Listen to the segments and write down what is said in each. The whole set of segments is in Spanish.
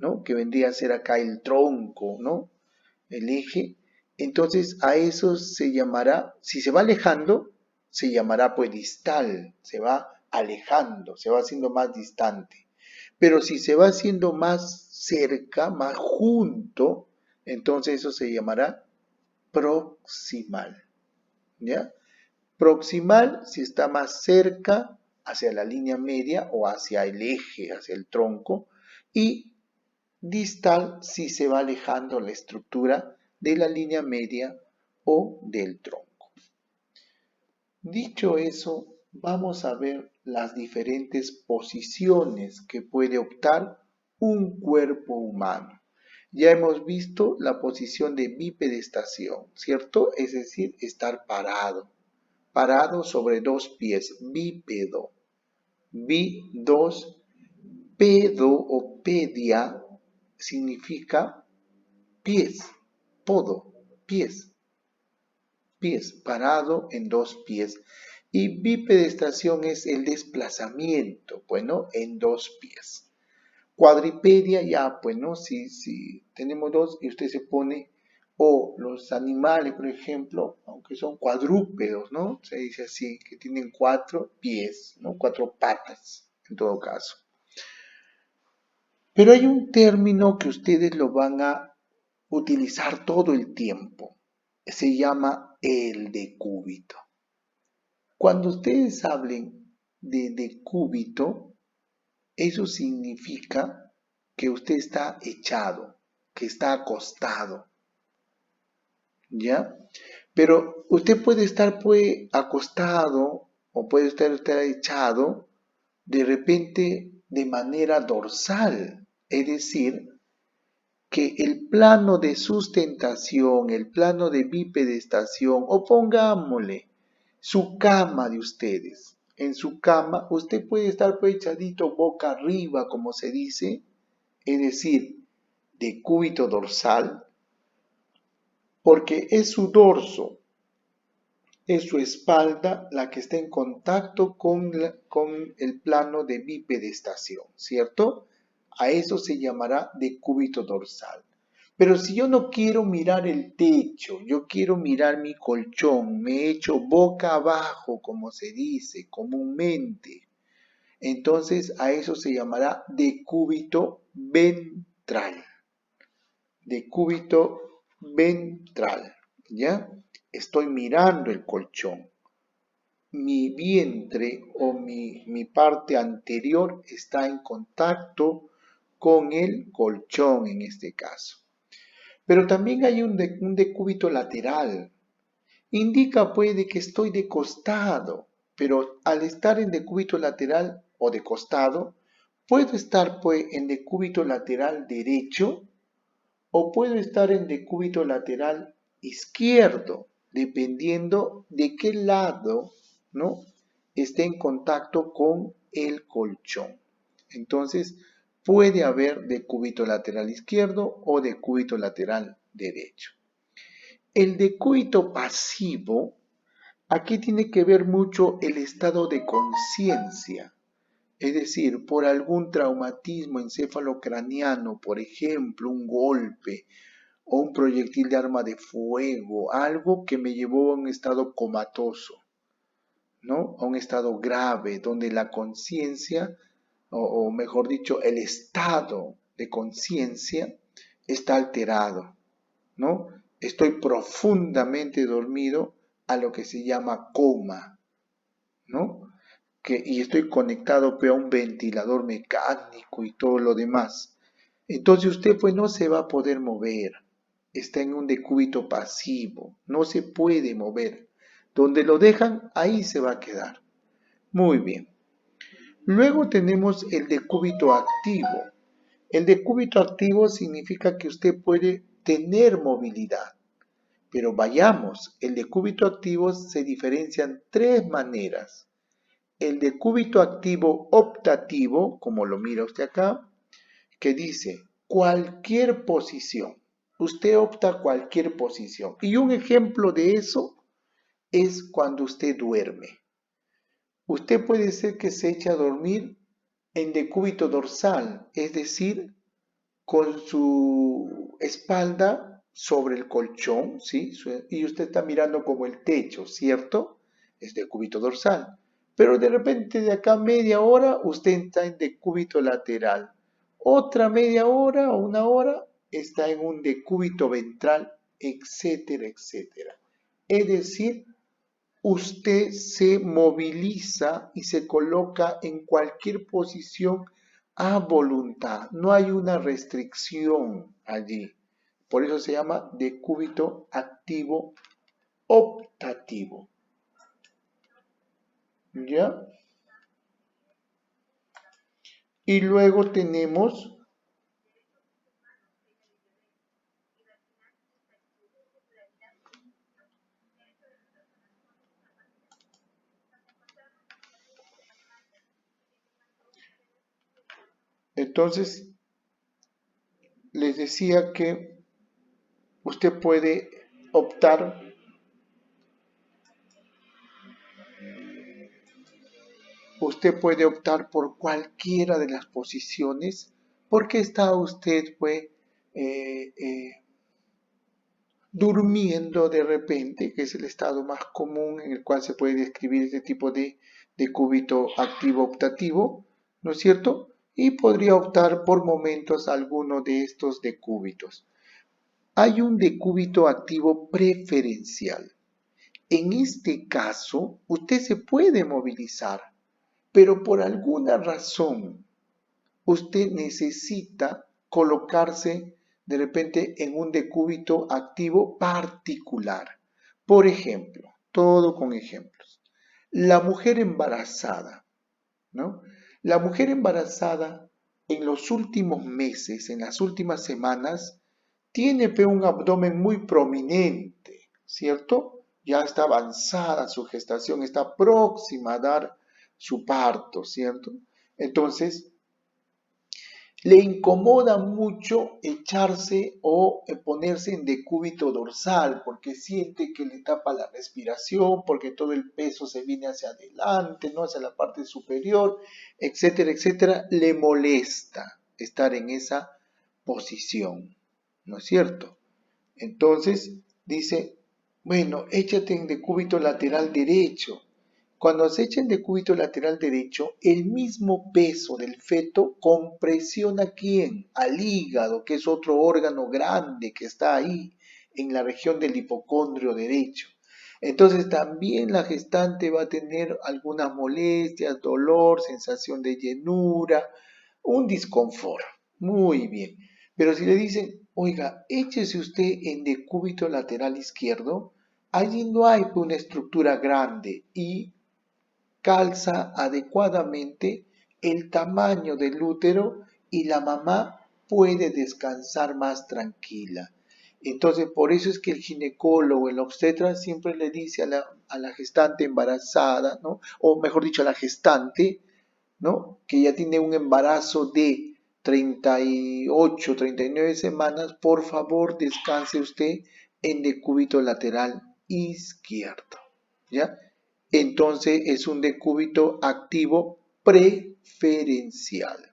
¿no? Que vendría a ser acá el tronco, ¿no? El eje. Entonces a eso se llamará, si se va alejando, se llamará pues distal, se va alejando, se va haciendo más distante. Pero si se va haciendo más cerca, más junto, entonces eso se llamará proximal, ¿ya? Proximal si está más cerca hacia la línea media o hacia el eje, hacia el tronco, y distal si se va alejando la estructura de la línea media o del tronco. Dicho eso, vamos a ver las diferentes posiciones que puede optar un cuerpo humano. Ya hemos visto la posición de bipedestación, ¿cierto? Es decir, estar parado. Parado sobre dos pies, bípedo. Dos, pedo o pedia significa pies, podo, pies, parado en dos pies. Y bipedestación es el desplazamiento, bueno, en dos pies. Cuadripedia, ya, pues, ¿no? Si tenemos dos y usted se pone, o los animales, por ejemplo, aunque son cuadrúpedos, ¿no? Se dice así, que tienen cuatro pies, ¿no? Cuatro patas, en todo caso. Pero hay un término que ustedes lo van a utilizar todo el tiempo. Se llama el decúbito. Cuando ustedes hablen de decúbito, eso significa que usted está echado, que está acostado, ¿ya? Pero usted puede estar pues acostado o puede estar echado de repente de manera dorsal, es decir, que el plano de sustentación, el plano de bipedestación, o pongámosle su cama de ustedes. En su cama usted puede estar pues echadito boca arriba, como se dice, es decir, de cúbito dorsal, porque es su dorso, es su espalda la que está en contacto con el plano de bipedestación, ¿cierto? A eso se llamará decúbito dorsal. Pero si yo no quiero mirar el techo, yo quiero mirar mi colchón, me echo boca abajo, como se dice comúnmente, entonces a eso se llamará decúbito ventral. Decúbito ventral, ¿ya? Estoy mirando el colchón. Mi vientre o mi parte anterior está en contacto con el colchón en este caso. Pero también hay un decúbito lateral. Indica pues de que estoy de costado, pero al estar en decúbito lateral o de costado, puedo estar pues en decúbito lateral derecho o puedo estar en decúbito lateral izquierdo, dependiendo de qué lado, ¿no?, esté en contacto con el colchón. Entonces, puede haber decúbito lateral izquierdo o decúbito lateral derecho. El decúbito pasivo, aquí tiene que ver mucho el estado de conciencia. Es decir, por algún traumatismo encefalocraniano, por ejemplo, un golpe o un proyectil de arma de fuego, algo que me llevó a un estado comatoso, ¿no? A un estado grave, donde la conciencia, o mejor dicho, el estado de conciencia está alterado, ¿no? Estoy profundamente dormido a lo que se llama coma, ¿no? Y estoy conectado a un ventilador mecánico y todo lo demás. Entonces usted pues no se va a poder mover. Está en un decúbito pasivo. No se puede mover. Donde lo dejan, ahí se va a quedar. Muy bien. Luego tenemos el decúbito activo. El decúbito activo significa que usted puede tener movilidad. Pero vayamos, el decúbito activo se diferencia en tres maneras. El decúbito activo optativo, como lo mira usted acá, que dice cualquier posición. Usted opta cualquier posición. Y un ejemplo de eso es cuando usted duerme. Usted puede ser que se eche a dormir en decúbito dorsal, es decir, con su espalda sobre el colchón, ¿sí? Y usted está mirando como el techo, ¿cierto? Es decúbito dorsal. Pero de repente de acá media hora usted está en decúbito lateral. Otra media hora o una hora está en un decúbito ventral, etcétera, etcétera. Es decir, usted se moviliza y se coloca en cualquier posición a voluntad. No hay una restricción allí. Por eso se llama decúbito activo optativo. ¿Ya? Y luego tenemos, entonces, les decía que usted puede optar, por cualquiera de las posiciones porque está usted, pues, eh, eh, durmiendo de repente, que es el estado más común en el cual se puede describir este tipo de cúbito activo optativo, ¿no es cierto? Y podría optar por momentos a alguno de estos decúbitos. Hay un decúbito activo preferencial. En este caso, usted se puede movilizar, pero por alguna razón usted necesita colocarse de repente en un decúbito activo particular. Por ejemplo, todo con ejemplos. La mujer embarazada, ¿no? La mujer embarazada en los últimos meses, en las últimas semanas, tiene un abdomen muy prominente, ¿cierto? Ya está avanzada su gestación, está próxima a dar su parto, ¿cierto? Entonces, le incomoda mucho echarse o ponerse en decúbito dorsal porque siente que le tapa la respiración, porque todo el peso se viene hacia adelante, no hacia la parte superior, etcétera, etcétera. Le molesta estar en esa posición, ¿no es cierto? Entonces dice, bueno, échate en decúbito lateral derecho. Cuando se echa en decúbito lateral derecho, el mismo peso del feto compresiona ¿a quién? Al hígado, que es otro órgano grande que está ahí, en la región del hipocondrio derecho. Entonces también la gestante va a tener algunas molestias, dolor, sensación de llenura, un disconfort. Muy bien. Pero si le dicen, oiga, échese usted en decúbito lateral izquierdo, allí no hay una estructura grande y calza adecuadamente el tamaño del útero y la mamá puede descansar más tranquila. Entonces, por eso es que el ginecólogo, el obstetra, siempre le dice a la gestante embarazada, ¿no? O mejor dicho, a la gestante, ¿no? Que ya tiene un embarazo de 38, 39 semanas, por favor descanse usted en decúbito lateral izquierdo, ¿ya? Entonces es un decúbito activo preferencial.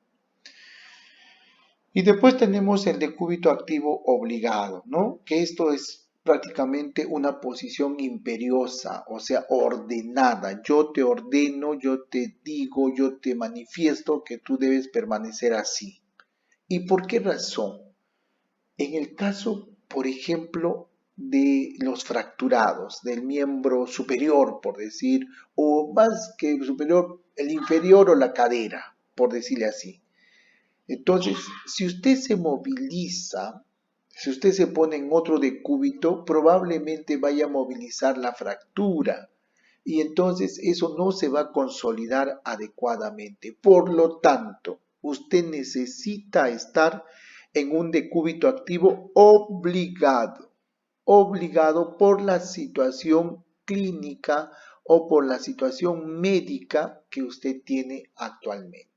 Y después tenemos el decúbito activo obligado, ¿no? Que esto es prácticamente una posición imperiosa, o sea, ordenada. Yo te ordeno, yo te digo, yo te manifiesto que tú debes permanecer así. ¿Y por qué razón? En el caso, por ejemplo, de los fracturados, del miembro superior, por decir, o más que superior, el inferior o la cadera, por decirle así. Entonces, si usted se moviliza, si usted se pone en otro decúbito, probablemente vaya a movilizar la fractura y entonces eso no se va a consolidar adecuadamente. Por lo tanto, usted necesita estar en un decúbito activo obligado por la situación clínica o por la situación médica que usted tiene actualmente.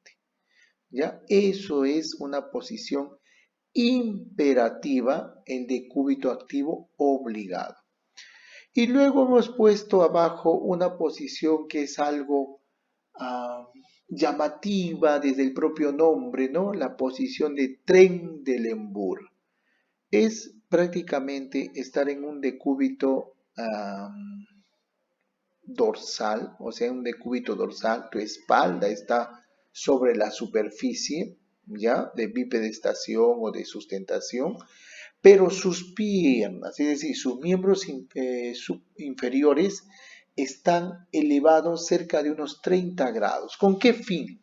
¿Ya? Eso es una posición imperativa, el decúbito activo obligado. Y luego hemos puesto abajo una posición que es algo llamativa desde el propio nombre, ¿no? La posición de Trendelenburg. Es prácticamente estar en un decúbito dorsal, o sea, un decúbito dorsal, tu espalda está sobre la superficie, ¿ya? De bipedestación o de sustentación, pero sus piernas, es decir, sus miembros inferiores están elevados cerca de unos 30 grados. ¿Con qué fin?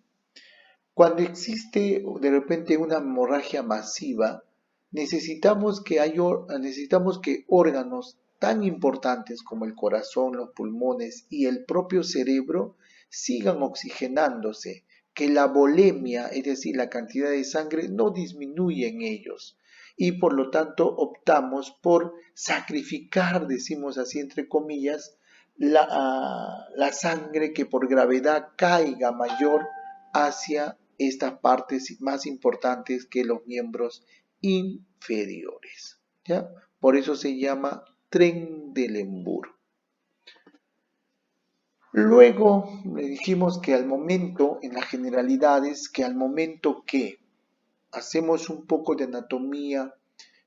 Cuando existe de repente una hemorragia masiva, necesitamos que órganos tan importantes como el corazón, los pulmones y el propio cerebro sigan oxigenándose, que la volemia, es decir, la cantidad de sangre, no disminuya en ellos. Y por lo tanto optamos por sacrificar, decimos así entre comillas, la sangre que por gravedad caiga mayor hacia estas partes más importantes que los miembros inferiores. ¿Ya? Por eso se llama Trendelenburg. Luego le dijimos que al momento, en las generalidades, que al momento que hacemos un poco de anatomía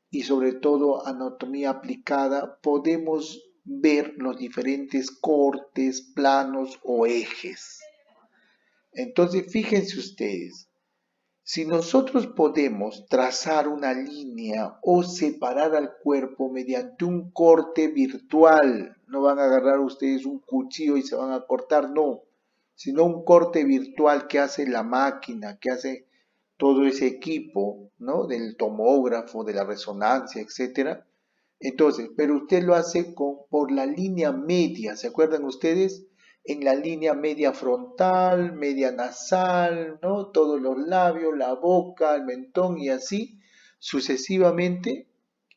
y sobre todo anatomía aplicada, podemos ver los diferentes cortes, planos o ejes. Entonces, fíjense ustedes, si nosotros podemos trazar una línea o separar al cuerpo mediante un corte virtual, no van a agarrar ustedes un cuchillo y se van a cortar, no, sino un corte virtual que hace la máquina, que hace todo ese equipo, ¿no? Del tomógrafo, de la resonancia, etcétera. Entonces, pero usted lo hace por la línea media, ¿se acuerdan ustedes? En la línea media frontal, media nasal, ¿no? Todos los labios, la boca, el mentón y así sucesivamente.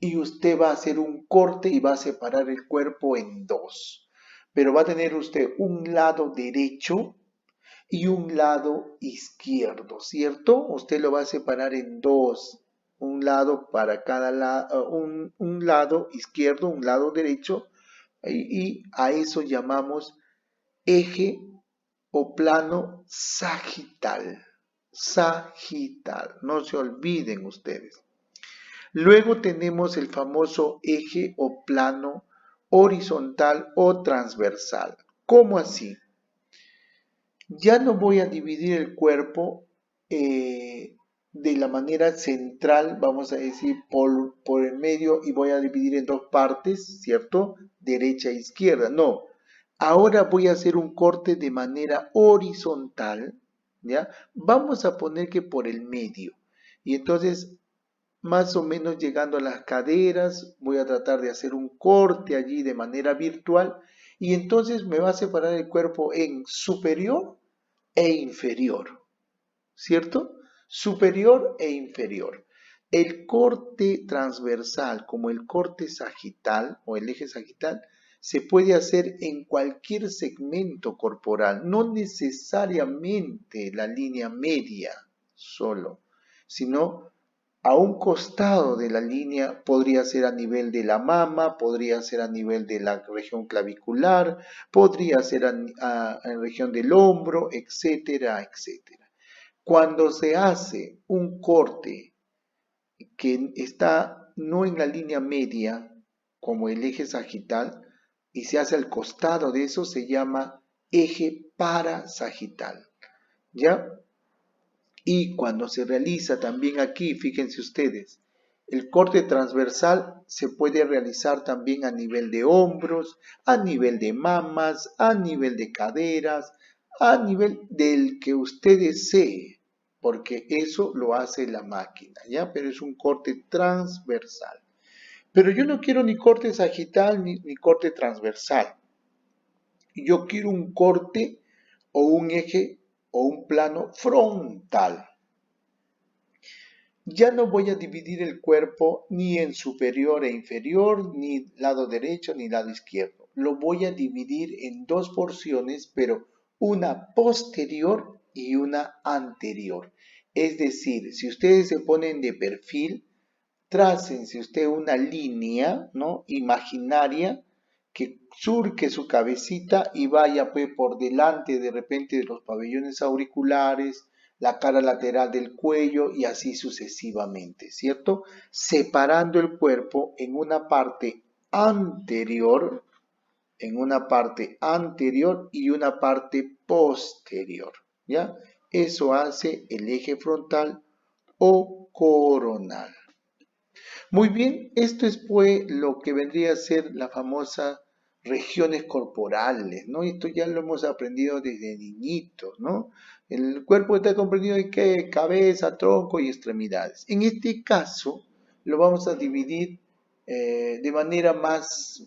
Y usted va a hacer un corte y va a separar el cuerpo en dos. Pero va a tener usted un lado derecho y un lado izquierdo, ¿cierto? Usted lo va a separar en dos, un lado para cada lado, un lado izquierdo, un lado derecho, y a eso llamamos eje o plano sagital. Sagital, no se olviden ustedes. Luego tenemos el famoso eje o plano horizontal o transversal. ¿Cómo así? Ya no voy a dividir el cuerpo de la manera central, vamos a decir, por el medio y voy a dividir en dos partes, ¿cierto? Derecha e izquierda. No, ahora voy a hacer un corte de manera horizontal, ¿ya? Vamos a poner que por el medio. Y entonces, más o menos llegando a las caderas, voy a tratar de hacer un corte allí de manera virtual y entonces me va a separar el cuerpo en superior e inferior, ¿cierto? Superior e inferior. El corte transversal, como el corte sagital o el eje sagital, se puede hacer en cualquier segmento corporal, no necesariamente la línea media solo, sino a un costado de la línea, podría ser a nivel de la mama, podría ser a nivel de la región clavicular, podría ser en región del hombro, etcétera, etcétera. Cuando se hace un corte que está no en la línea media, como el eje sagital, y se hace al costado de eso, se llama eje parasagital. ¿Ya? Y cuando se realiza también aquí, fíjense ustedes, el corte transversal se puede realizar también a nivel de hombros, a nivel de mamas, a nivel de caderas, a nivel del que usted desee, porque eso lo hace la máquina, ¿ya? Pero es un corte transversal. Pero yo no quiero ni corte sagital ni corte transversal. Yo quiero un corte o un eje o un plano frontal. Ya no voy a dividir el cuerpo ni en superior e inferior, ni lado derecho ni lado izquierdo. Lo voy a dividir en dos porciones, pero una posterior y una anterior. Es decir, si ustedes se ponen de perfil, trácense usted una línea, ¿no? Imaginaria que surque su cabecita y vaya pues por delante de repente de los pabellones auriculares, la cara lateral del cuello y así sucesivamente, ¿cierto? Separando el cuerpo anterior, en una parte anterior y una parte posterior, ¿ya? Eso hace el eje frontal o coronal. Muy bien, esto es pues lo que vendría a ser la famosa regiones corporales, ¿no? Esto ya lo hemos aprendido desde niñitos, ¿no? El cuerpo está comprendido en qué, cabeza, tronco y extremidades. En este caso, lo vamos a dividir de manera más,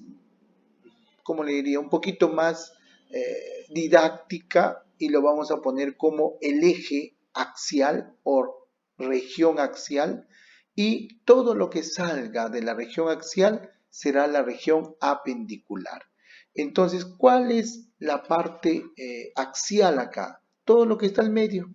¿cómo le diría? Un poquito más didáctica y lo vamos a poner como el eje axial o región axial y todo lo que salga de la región axial será la región apendicular. Entonces, ¿cuál es la parte axial acá? Todo lo que está al medio.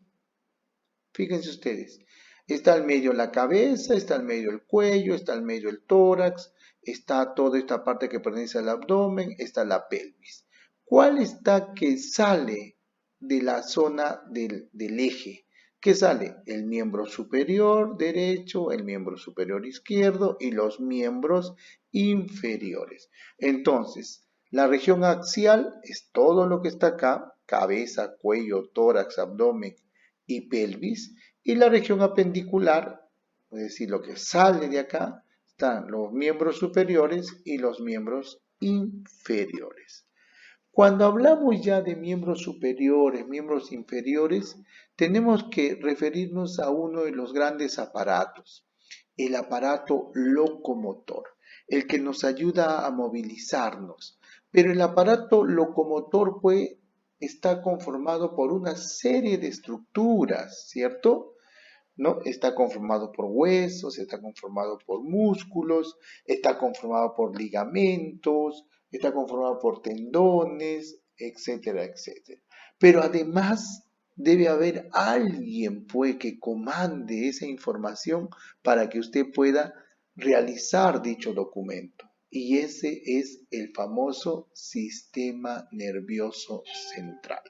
Fíjense ustedes, está al medio la cabeza, está al medio el cuello, está al medio el tórax, está toda esta parte que pertenece al abdomen, está la pelvis. ¿Cuál está que sale de la zona del eje? ¿Qué sale? El miembro superior derecho, el miembro superior izquierdo y los miembros inferiores. Entonces, la región axial es todo lo que está acá, cabeza, cuello, tórax, abdomen y pelvis, y la región apendicular, es decir, lo que sale de acá, están los miembros superiores y los miembros inferiores. Cuando hablamos ya de miembros superiores, miembros inferiores, tenemos que referirnos a uno de los grandes aparatos, el aparato locomotor, el que nos ayuda a movilizarnos. Pero el aparato locomotor pues está conformado por una serie de estructuras, ¿cierto? ¿No? Está conformado por huesos, está conformado por músculos, está conformado por ligamentos, está conformado por tendones, etcétera, etcétera. Pero además debe haber alguien pues que comande esa información para que usted pueda realizar dicho documento. Y ese es el famoso sistema nervioso central.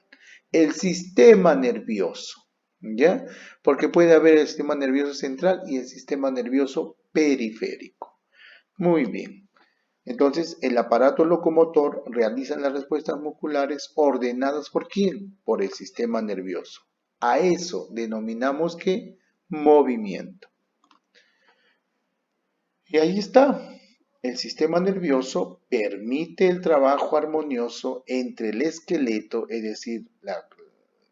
El sistema nervioso, ¿ya? Porque puede haber el sistema nervioso central y el sistema nervioso periférico. Muy bien. Entonces, el aparato locomotor realiza las respuestas musculares ordenadas ¿por quién? Por el sistema nervioso. A eso denominamos que movimiento. Y ahí está. El sistema nervioso permite el trabajo armonioso entre el esqueleto, es decir,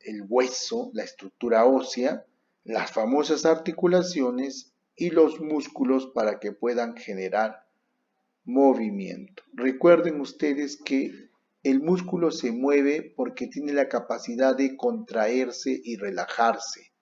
el hueso, la estructura ósea, las famosas articulaciones y los músculos para que puedan generar movimiento. Recuerden ustedes que el músculo se mueve porque tiene la capacidad de contraerse y relajarse.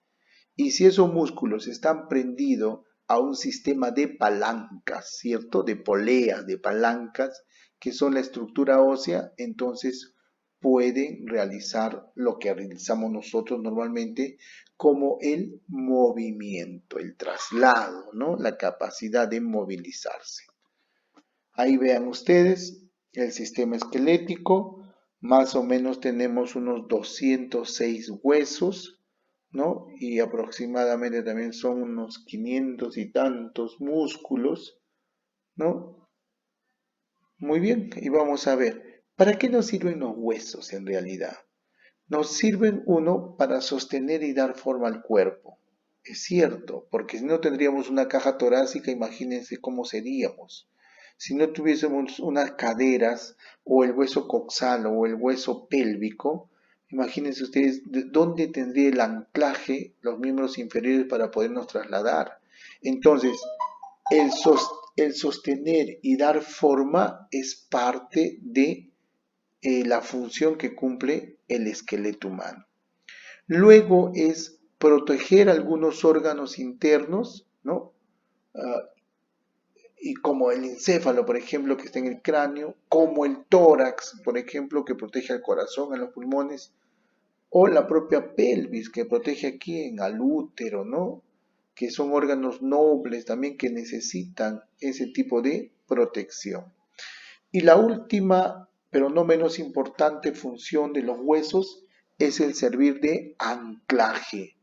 Y si esos músculos están prendidos a un sistema de palancas, ¿cierto? De poleas, de palancas, que son la estructura ósea, entonces pueden realizar lo que realizamos nosotros normalmente como el movimiento, el traslado, ¿no? La capacidad de movilizarse. Ahí vean ustedes el sistema esquelético, más o menos tenemos unos 206 huesos, ¿no? Y aproximadamente también son unos 500 y tantos músculos, ¿no? Muy bien, y vamos a ver, ¿para qué nos sirven los huesos en realidad? Nos sirven uno para sostener y dar forma al cuerpo. Es cierto, porque si no tendríamos una caja torácica, imagínense cómo seríamos. Si no tuviésemos unas caderas o el hueso coxal o el hueso pélvico, imagínense ustedes dónde tendría el anclaje los miembros inferiores para podernos trasladar. Entonces, el, el sostener y dar forma es parte de la función que cumple el esqueleto humano. Luego es proteger algunos órganos internos, ¿no? Y como el encéfalo, por ejemplo, que está en el cráneo, como el tórax, por ejemplo, que protege al corazón, a los pulmones, o la propia pelvis, que protege aquí al útero, ¿no? Que son órganos nobles también que necesitan ese tipo de protección. Y la última, pero no menos importante función de los huesos es el servir de anclaje,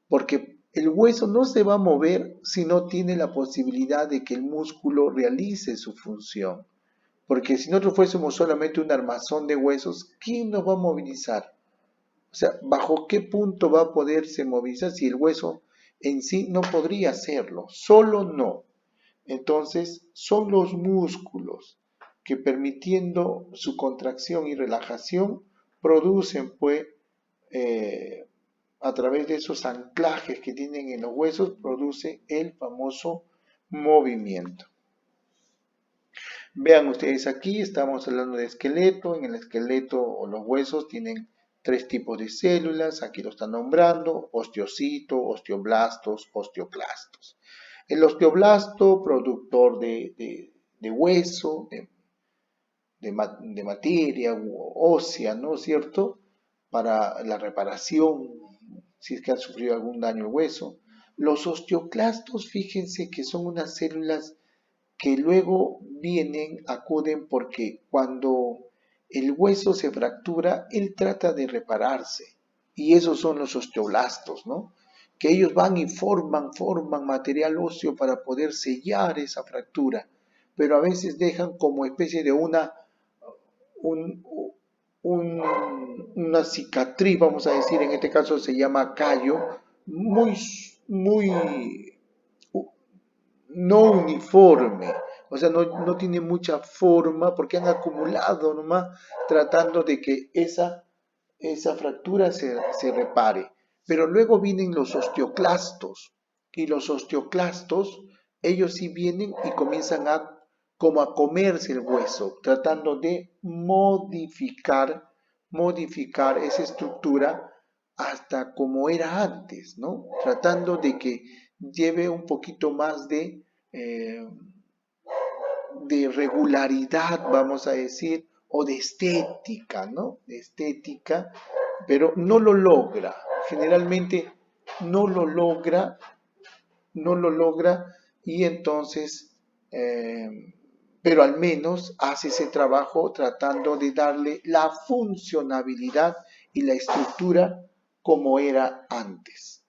porque el hueso no se va a mover si no tiene la posibilidad de que el músculo realice su función. Porque si nosotros fuésemos solamente un armazón de huesos, ¿quién nos va a movilizar? O sea, ¿bajo qué punto va a poderse movilizar si el hueso en sí no podría hacerlo? Solo no. Entonces, son los músculos que permitiendo su contracción y relajación producen, pues, eh, a través de esos anclajes que tienen en los huesos, produce el famoso movimiento. Vean ustedes aquí, estamos hablando de esqueleto. En el esqueleto o los huesos tienen tres tipos de células, aquí lo están nombrando: osteocito, osteoblastos, osteoclastos. El osteoblasto, productor de hueso, de materia ósea, ¿no es cierto?, para la reparación, si es que ha sufrido algún daño el hueso. Los osteoclastos, fíjense que son unas células que luego vienen, acuden porque cuando el hueso se fractura, él trata de repararse. Y esos son los osteoblastos, ¿no? Que ellos van y forman material óseo para poder sellar esa fractura, pero a veces dejan como especie de un, una cicatriz, vamos a decir, en este caso se llama callo, muy no uniforme, o sea, no tiene mucha forma porque han acumulado nomás tratando de que esa fractura se repare. Pero luego vienen los osteoclastos, y los osteoclastos, ellos sí vienen y comienzan como a comerse el hueso, tratando de modificar esa estructura hasta como era antes, ¿no? Tratando de que lleve un poquito más eh, de regularidad, vamos a decir, o de estética, ¿no? De estética, pero no lo logra. Generalmente no lo logra, no lo logra, y entonces, pero al menos hace ese trabajo tratando de darle la funcionabilidad y la estructura como era antes.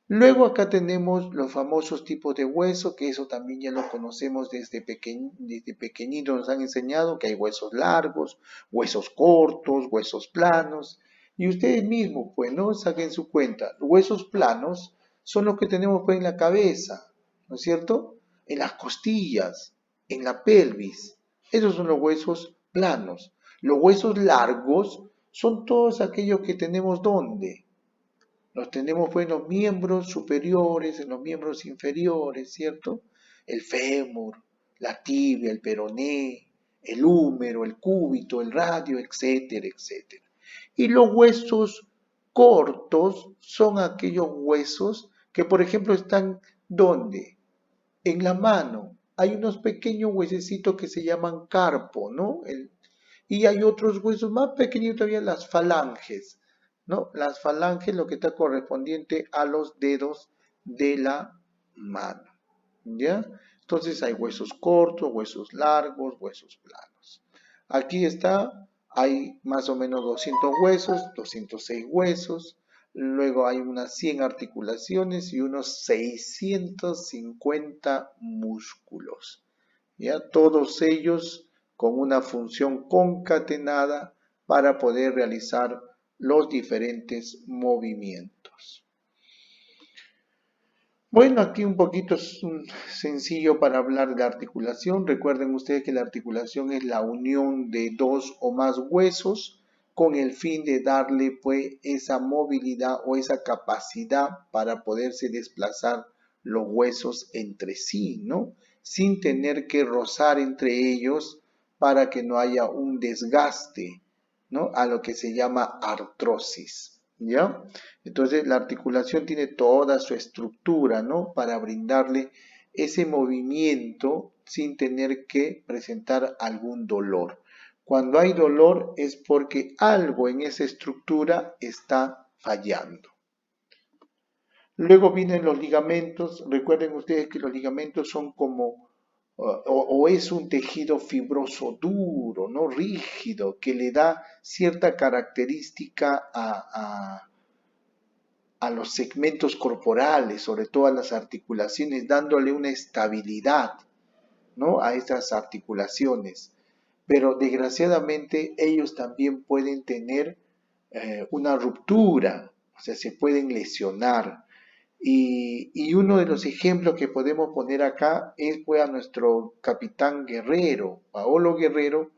Luego acá tenemos los famosos tipos de hueso, que eso también ya lo conocemos desde pequeñitos, nos han enseñado que hay huesos largos, huesos cortos, huesos planos. Y ustedes mismos, pues, ¿no? Saquen su cuenta. Los huesos planos son los que tenemos, pues, en la cabeza, ¿no es cierto? En las costillas, en la pelvis. Esos son los huesos planos. Los huesos largos son todos aquellos que tenemos, ¿dónde? Los tenemos, pues, en los miembros superiores, en los miembros inferiores, ¿cierto? El fémur, la tibia, el peroné, el húmero, el cúbito, el radio, etcétera, etcétera. Y los huesos cortos son aquellos huesos que, por ejemplo, están ¿dónde? En la mano. Hay unos pequeños huesecitos que se llaman carpo, ¿no? Y hay otros huesos más pequeños todavía, las falanges, ¿no? Las falanges, lo que está correspondiente a los dedos de la mano, ¿ya? Entonces hay huesos cortos, huesos largos, huesos planos. Aquí está, hay más o menos 200 huesos, 206 huesos, luego hay unas 100 articulaciones y unos 650 músculos, ¿ya? Todos ellos con una función concatenada para poder realizar los diferentes movimientos. Bueno, aquí un poquito sencillo para hablar de la articulación. Recuerden ustedes que la articulación es la unión de dos o más huesos con el fin de darle, pues, esa movilidad o esa capacidad para poderse desplazar los huesos entre sí, ¿no? Sin tener que rozar entre ellos para que no haya un desgaste, ¿no? A lo que se llama artrosis, ¿ya? Entonces la articulación tiene toda su estructura, ¿no? Para brindarle ese movimiento sin tener que presentar algún dolor. Cuando hay dolor es porque algo en esa estructura está fallando. Luego vienen los ligamentos. Recuerden ustedes que los ligamentos son como o es un tejido fibroso duro, no rígido, que le da cierta característica a los segmentos corporales, sobre todo a las articulaciones, dándole una estabilidad, ¿no? A estas articulaciones. Pero desgraciadamente ellos también pueden tener una ruptura, o sea, se pueden lesionar. Y uno de los ejemplos que podemos poner acá es pues, a nuestro capitán Guerrero, Paolo Guerrero.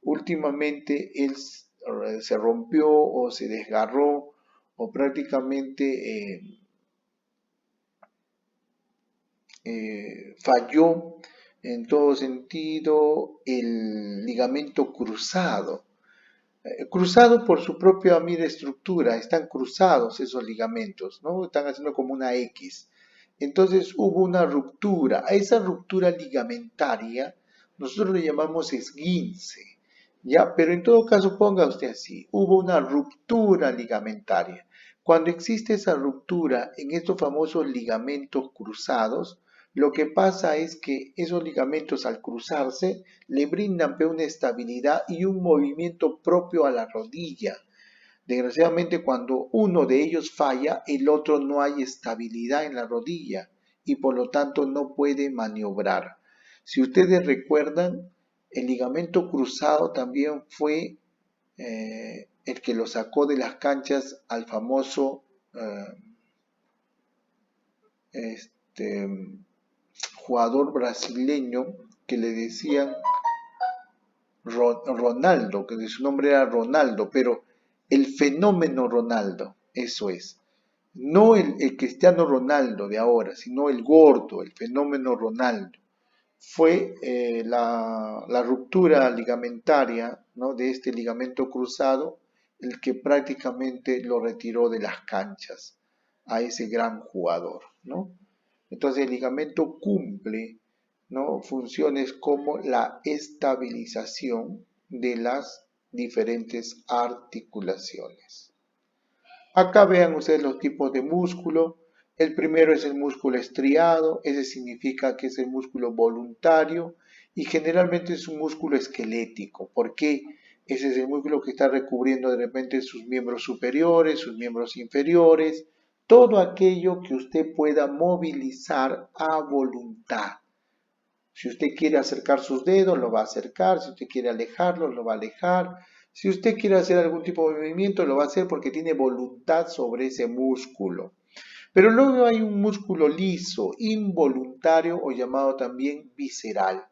Últimamente él se rompió o se desgarró o prácticamente falló en todo sentido el ligamento cruzado. Cruzado por su propia mira estructura, están cruzados esos ligamentos, ¿no? Están haciendo como una X. Entonces hubo una ruptura. A esa ruptura ligamentaria nosotros le llamamos esguince, ¿ya? Pero en todo caso ponga usted así, hubo una ruptura ligamentaria. Cuando existe esa ruptura en estos famosos ligamentos cruzados, lo que pasa es que esos ligamentos al cruzarse le brindan una estabilidad y un movimiento propio a la rodilla. Desgraciadamente, cuando uno de ellos falla, el otro no hay estabilidad en la rodilla y por lo tanto no puede maniobrar. Si ustedes recuerdan, el ligamento cruzado también fue el que lo sacó de las canchas al famoso este, jugador brasileño que le decían Ronaldo, que su nombre era Ronaldo, pero el fenómeno Ronaldo, eso es. No el Cristiano Ronaldo de ahora, sino el gordo, el fenómeno Ronaldo. Fue la ruptura ligamentaria, ¿no? De este ligamento cruzado el que prácticamente lo retiró de las canchas a ese gran jugador, ¿no? Entonces el ligamento cumple, ¿no? Funciones como la estabilización de las diferentes articulaciones. Acá vean ustedes los tipos de músculo. El primero es el músculo estriado, ese significa que es el músculo voluntario y generalmente es un músculo esquelético. ¿Por qué? Ese es el músculo que está recubriendo de repente sus miembros superiores, sus miembros inferiores, todo aquello que usted pueda movilizar a voluntad. Si usted quiere acercar sus dedos, lo va a acercar. Si usted quiere alejarlos, lo va a alejar. Si usted quiere hacer algún tipo de movimiento, lo va a hacer porque tiene voluntad sobre ese músculo. Pero luego hay un músculo liso, involuntario o llamado también visceral.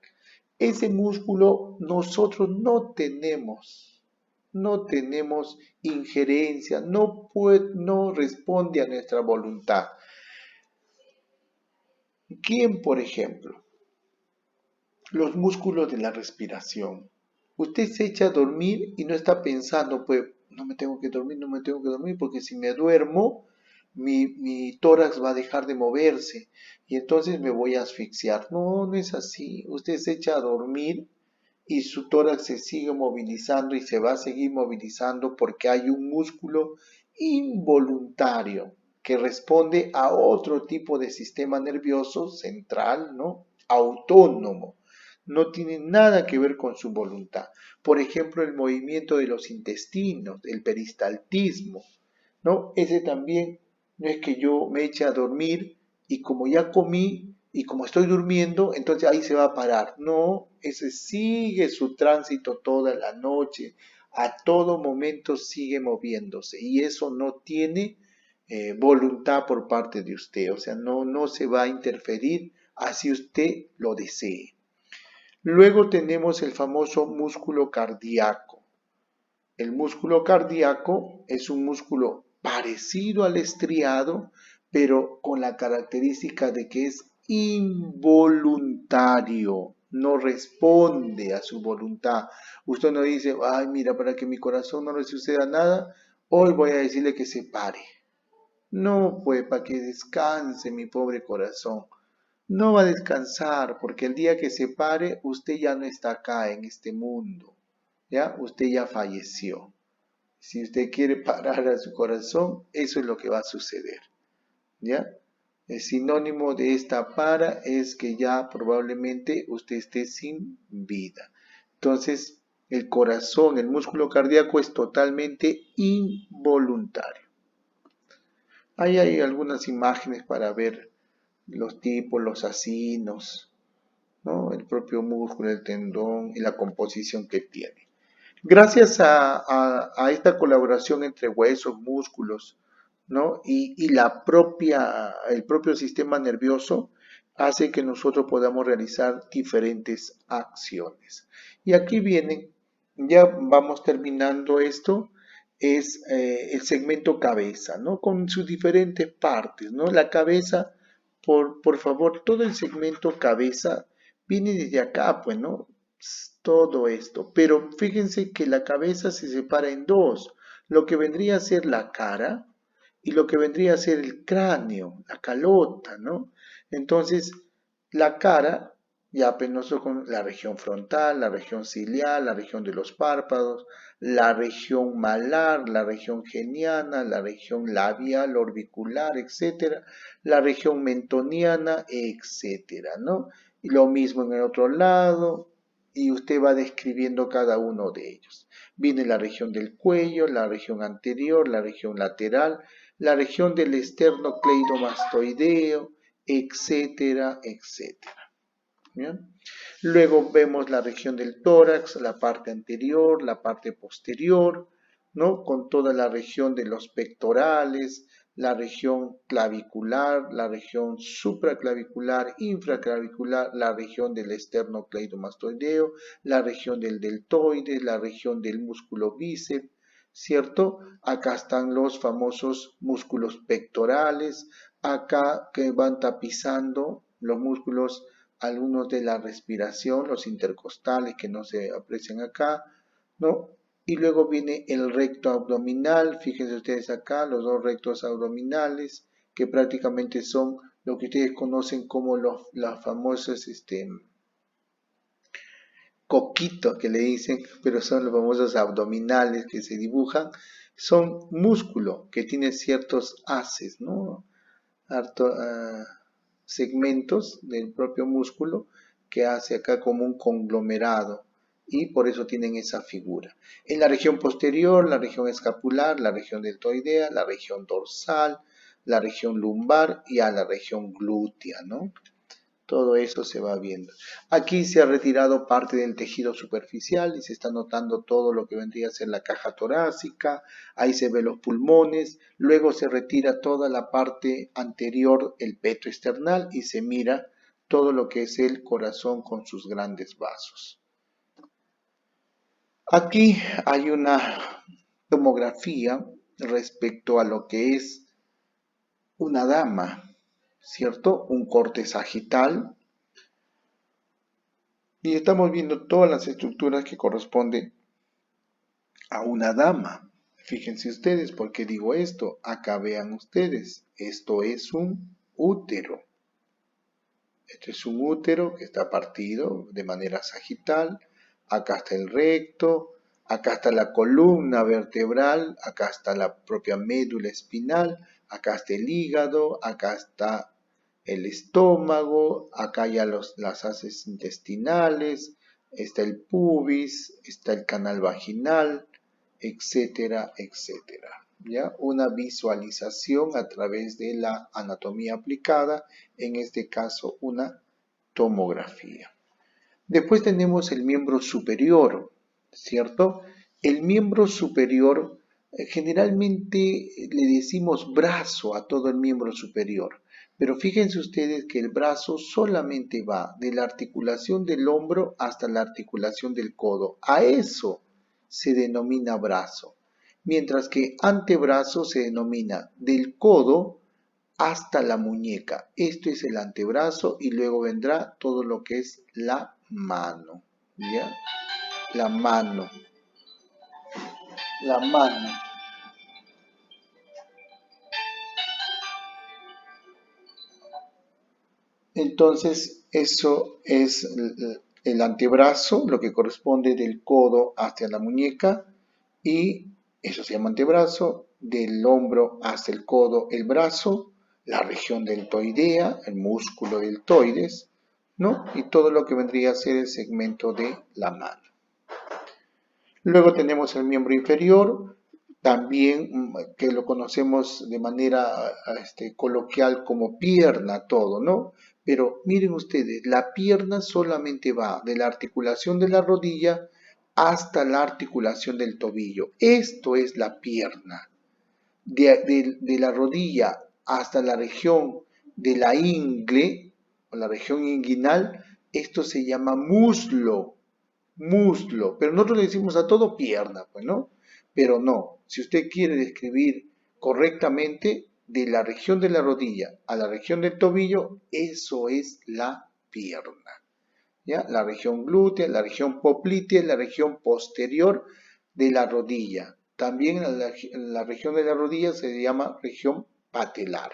Ese músculo nosotros no tenemos injerencia, no responde a nuestra voluntad. ¿Quién, por ejemplo? Los músculos de la respiración. Usted se echa a dormir y no está pensando, pues, no me tengo que dormir, no me tengo que dormir, porque si me duermo, mi tórax va a dejar de moverse y entonces me voy a asfixiar. No, no es así. Usted se echa a dormir y su tórax se sigue movilizando y se va a seguir movilizando porque hay un músculo involuntario que responde a otro tipo de sistema nervioso central, ¿no? Autónomo. No tiene nada que ver con su voluntad. Por ejemplo, el movimiento de los intestinos, el peristaltismo, ¿no? Ese también no es que yo me eche a dormir y como ya comí y como estoy durmiendo, entonces ahí se va a parar. No, ese sigue su tránsito toda la noche, a todo momento sigue moviéndose y eso no tiene voluntad por parte de usted, o sea, no se va a interferir así usted lo desee. Luego tenemos el famoso músculo cardíaco. El músculo cardíaco es un músculo parecido al estriado, pero con la característica de que es involuntario, no responde a su voluntad. Usted no dice, ay, mira, para que mi corazón no le suceda nada, hoy voy a decirle que se pare. No, pues, para que descanse mi pobre corazón. No va a descansar, porque el día que se pare, usted ya no está acá en este mundo. ¿Ya? Usted ya falleció. Si usted quiere parar a su corazón, eso es lo que va a suceder. ¿Ya? El sinónimo de esta para es que ya probablemente usted esté sin vida. Entonces, el corazón, el músculo cardíaco es totalmente involuntario. Ahí hay algunas imágenes para ver los tipos, los asinos, ¿no? El propio músculo, el tendón y la composición que tiene. Gracias a esta colaboración entre huesos, músculos, ¿no? y el propio sistema nervioso hace que nosotros podamos realizar diferentes acciones. Y aquí viene, ya vamos terminando esto, es el segmento cabeza, ¿no? Con sus diferentes partes, ¿no? La cabeza, por favor, todo el segmento cabeza viene desde acá, pues, ¿no? Todo esto. Pero fíjense que la cabeza se separa en dos, lo que vendría a ser la cara y lo que vendría a ser el cráneo, la calota, ¿no? Entonces, la cara, ya pues nosotros con la región frontal, la región ciliar, la región de los párpados, la región malar, la región geniana, la región labial, orbicular, etcétera, la región mentoniana, etcétera, ¿no? Y lo mismo en el otro lado, y usted va describiendo cada uno de ellos. Viene la región del cuello, la región anterior, la región lateral, la región del esternocleidomastoideo, etcétera, etcétera. ¿Bien? Luego vemos la región del tórax, la parte anterior, la parte posterior, ¿no? Con toda la región de los pectorales, la región clavicular, la región supraclavicular, infraclavicular, la región del esternocleidomastoideo, la región del deltoides, la región del músculo bíceps, ¿cierto? Acá están los famosos músculos pectorales, acá que van tapizando los músculos, algunos de la respiración, los intercostales que no se aprecian acá, ¿no? Y luego viene el recto abdominal, fíjense ustedes acá, los dos rectos abdominales, que prácticamente son lo que ustedes conocen como las famosas coquitos que le dicen, pero son los famosos abdominales que se dibujan, son músculo que tiene ciertos haces, ¿no? Segmentos del propio músculo que hace acá como un conglomerado y por eso tienen esa figura. En la región posterior, la región escapular, la región deltoidea, la región dorsal, la región lumbar y a la región glútea, ¿no? Todo eso se va viendo. Aquí se ha retirado parte del tejido superficial y se está notando todo lo que vendría a ser la caja torácica. Ahí se ve los pulmones. Luego se retira toda la parte anterior, el peto esternal, y se mira todo lo que es el corazón con sus grandes vasos. Aquí hay una tomografía respecto a lo que es una dama, ¿cierto? Un corte sagital. Y estamos viendo todas las estructuras que corresponden a una dama. Fíjense ustedes, ¿por qué digo esto? Acá vean ustedes, esto es un útero. Este es un útero que está partido de manera sagital. Acá está el recto, acá está la columna vertebral, acá está la propia médula espinal, acá está el hígado, acá está el estómago, acá ya las haces intestinales, está el pubis, está el canal vaginal, etcétera, etcétera. ¿Ya? Una visualización a través de la anatomía aplicada, en este caso una tomografía. Después tenemos el miembro superior, ¿cierto? El miembro superior, generalmente le decimos brazo a todo el miembro superior, pero fíjense ustedes que el brazo solamente va de la articulación del hombro hasta la articulación del codo. A eso se denomina brazo, mientras que antebrazo se denomina del codo hasta la muñeca. Esto es el antebrazo y luego vendrá todo lo que es la mano. ¿Ya? La mano. La mano. Entonces, eso es el antebrazo, lo que corresponde del codo hasta la muñeca, y eso se llama antebrazo, del hombro hasta el codo, el brazo, la región deltoidea, el músculo deltoides, ¿no? Y todo lo que vendría a ser el segmento de la mano. Luego tenemos el miembro inferior, también que lo conocemos de manera coloquial como pierna todo, ¿no? Pero miren ustedes, la pierna solamente va de la articulación de la rodilla hasta la articulación del tobillo. Esto es la pierna. De la rodilla hasta la región de la ingle, o la región inguinal, esto se llama muslo, pero nosotros le decimos a todo pierna, pues, ¿no? Pero no, si usted quiere describir correctamente de la región de la rodilla a la región del tobillo, eso es la pierna, ¿ya? La región glútea, la región poplitea, la región posterior de la rodilla. También la región de la rodilla se llama región patelar,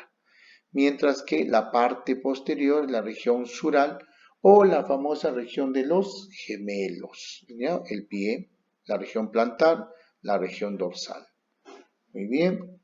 mientras que la parte posterior es la región sural o la famosa región de los gemelos, ¿ya? El pie, la región plantar, la región dorsal. Muy bien.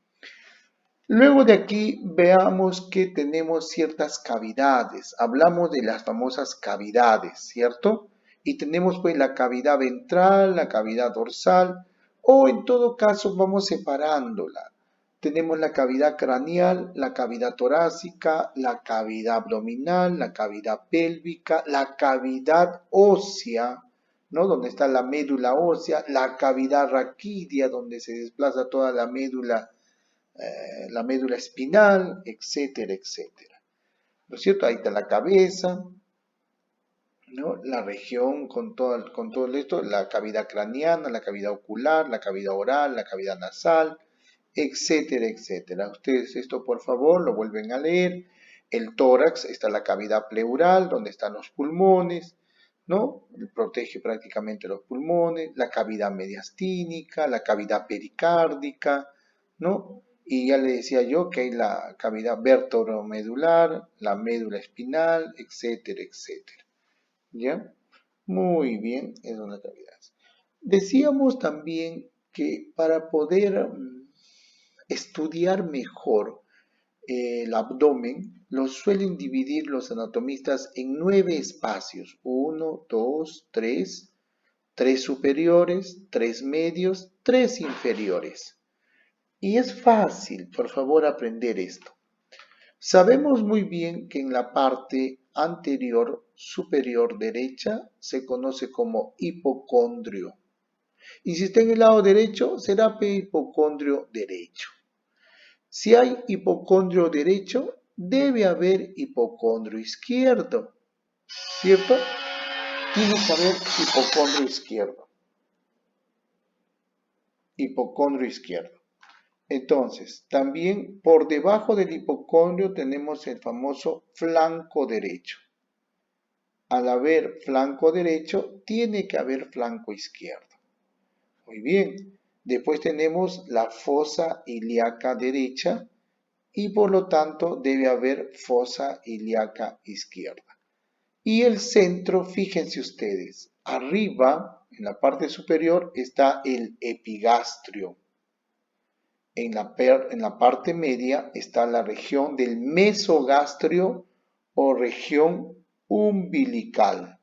Luego de aquí veamos que tenemos ciertas cavidades. Hablamos de las famosas cavidades, ¿cierto? Y tenemos pues la cavidad ventral, la cavidad dorsal, o en todo caso vamos separándola. Tenemos la cavidad craneal, la cavidad torácica, la cavidad abdominal, la cavidad pélvica, la cavidad ósea, ¿no? Donde está la médula ósea, la cavidad raquídea, donde se desplaza toda la médula espinal, etcétera, etcétera. ¿No es cierto? Ahí está la cabeza, ¿no? La región con todo esto, la cavidad craneana, la cavidad ocular, la cavidad oral, la cavidad nasal, etcétera, etcétera. Ustedes esto por favor lo vuelven a leer. El tórax, está la cavidad pleural, donde están los pulmones, ¿no? Protege prácticamente los pulmones, la cavidad mediastínica, la cavidad pericárdica, ¿no? Y ya le decía yo que hay la cavidad vertebromedular, la médula espinal, etcétera, etcétera. ¿Ya? Muy bien, esas son las cavidades. Decíamos también que para poder estudiar mejor el abdomen, lo suelen dividir los anatomistas en 9 espacios. 1, 2, 3, 3 superiores, 3 medios, 3 inferiores. Y es fácil, por favor, aprender esto. Sabemos muy bien que en la parte anterior superior derecha se conoce como hipocondrio. Y si está en el lado derecho, será hipocondrio derecho. Si hay hipocondrio derecho, debe haber hipocondrio izquierdo, ¿cierto? Tiene que haber hipocondrio izquierdo. Hipocondrio izquierdo. Entonces, también por debajo del hipocondrio tenemos el famoso flanco derecho. Al haber flanco derecho, tiene que haber flanco izquierdo. Muy bien. Después tenemos la fosa ilíaca derecha y por lo tanto debe haber fosa ilíaca izquierda. Y el centro, fíjense ustedes, arriba, en la parte superior, está el epigastrio. En la parte media está la región del mesogastrio o región umbilical.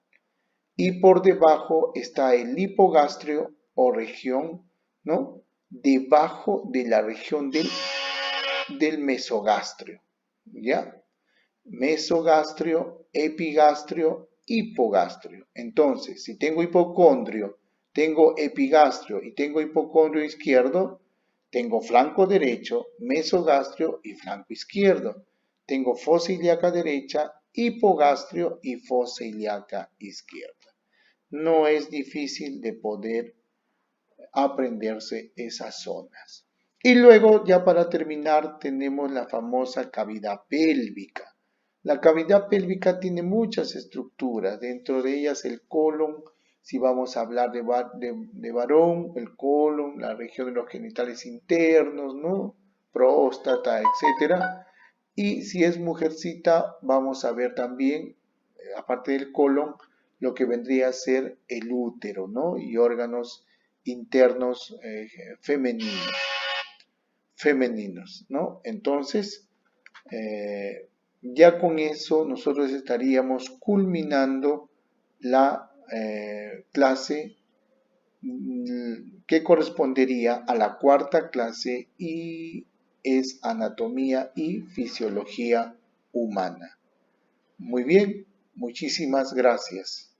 Y por debajo está el hipogastrio o región, ¿no? Debajo de la región del mesogastrio, ¿ya? Mesogastrio, epigastrio, hipogastrio. Entonces, si tengo hipocondrio, tengo epigastrio y tengo hipocondrio izquierdo, tengo flanco derecho, mesogastrio y flanco izquierdo. Tengo fosa ilíaca derecha, hipogastrio y fosa ilíaca izquierda. No es difícil de poder aprenderse esas zonas. Y luego, ya para terminar, tenemos la famosa cavidad pélvica. La cavidad pélvica tiene muchas estructuras, dentro de ellas el colon, si vamos a hablar de varón, el colon, la región de los genitales internos, ¿no? Próstata, etcétera. Y si es mujercita, vamos a ver también, aparte del colon, lo que vendría a ser el útero, ¿no? Y órganos internos femeninos, ¿no? Entonces, Ya con eso nosotros estaríamos culminando la clase que correspondería a la cuarta clase y es anatomía y fisiología humana. Muy bien, muchísimas gracias.